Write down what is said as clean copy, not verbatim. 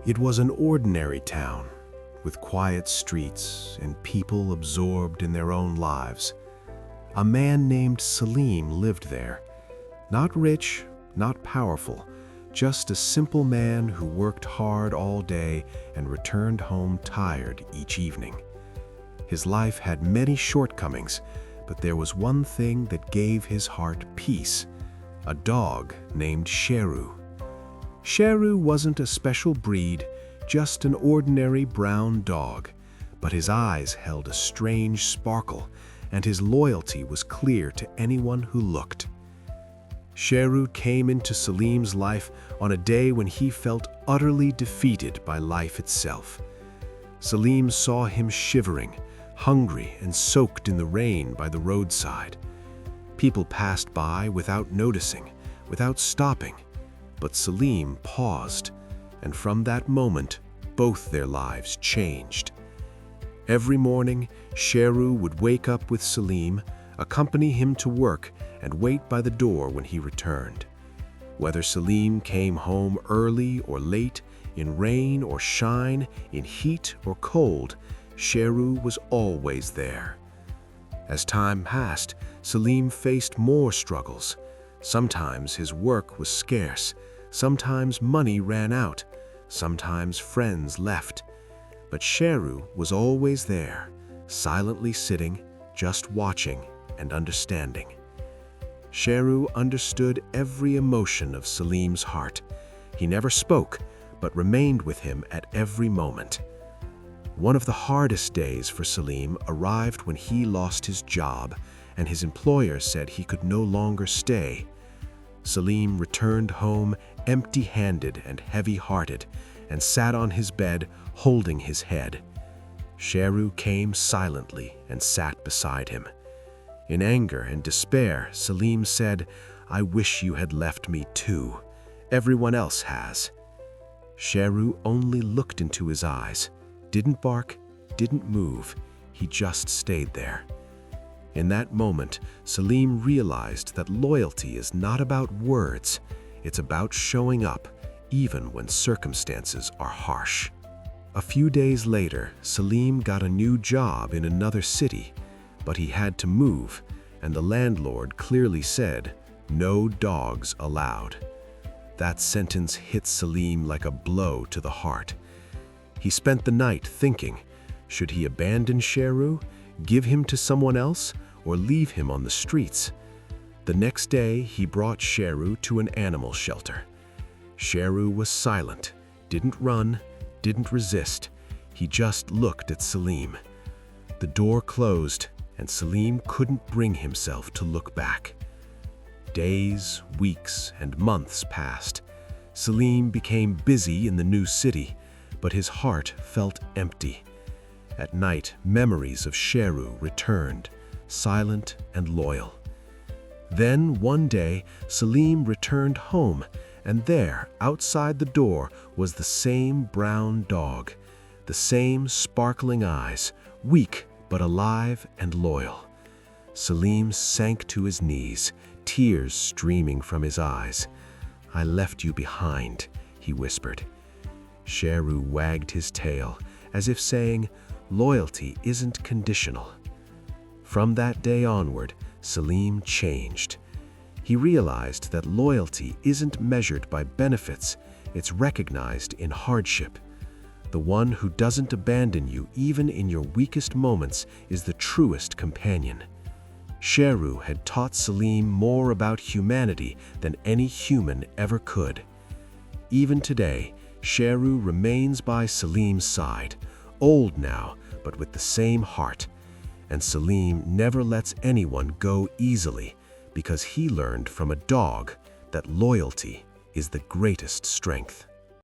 It was an ordinary town, with quiet streets and people absorbed in their own lives. A man named Salim lived there. Not rich, not powerful, just a simple man who worked hard all day and returned home tired each evening. His life had many shortcomings, but there was one thing that gave his heart peace: a dog named Sheru. Sheru wasn't a special breed, just an ordinary brown dog, but his eyes held a strange sparkle, and his loyalty was clear to anyone who looked. Sheru came into Salim's life on a day when he felt utterly defeated by life itself. Salim saw him shivering, hungry and soaked in the rain by the roadside. People passed by without noticing, without stopping, but Salim paused, and from that moment, both their lives changed. Every morning, Sheru would wake up with Salim, accompany him to work, and wait by the door when he returned. Whether Salim came home early or late, in rain or shine, in heat or cold, Sheru was always there. As time passed, Salim faced more struggles. Sometimes his work was scarce, sometimes money ran out, sometimes friends left. But Sheru was always there, silently sitting, just watching and understanding. Sheru understood every emotion of Salim's heart. He never spoke, but remained with him at every moment. One of the hardest days for Salim arrived when he lost his job, and his employer said he could no longer stay. Salim returned home empty-handed and heavy-hearted, and sat on his bed holding his head. Sheru came silently and sat beside him. In anger and despair, Salim said, "I wish you had left me too. Everyone else has." Sheru only looked into his eyes, didn't bark, didn't move. He just stayed there. In that moment, Salim realized that loyalty is not about words. It's about showing up, even when circumstances are harsh. A few days later, Salim got a new job in another city, but he had to move, and the landlord clearly said, "No dogs allowed." That sentence hit Salim like a blow to the heart. He spent the night thinking, should he abandon Sheru, give him to someone else, or leave him on the streets? The next day, he brought Sheru to an animal shelter. Sheru was silent, didn't run, didn't resist. He just looked at Salim. The door closed, and Salim couldn't bring himself to look back. Days, weeks, and months passed. Salim became busy in the new city, but his heart felt empty. At night, memories of Sheru returned, silent and loyal. Then, one day, Salim returned home, and there, outside the door, was the same brown dog, the same sparkling eyes, weak but alive and loyal. Salim sank to his knees, tears streaming from his eyes. "I left you behind," he whispered. Sheru wagged his tail, as if saying, "Loyalty isn't conditional." From that day onward, Salim changed. He realized that loyalty isn't measured by benefits, it's recognized in hardship. The one who doesn't abandon you even in your weakest moments is the truest companion. Sheru had taught Salim more about humanity than any human ever could. Even today, Sheru remains by Salim's side, old now, but with the same heart. And Salim never lets anyone go easily, because he learned from a dog that loyalty is the greatest strength.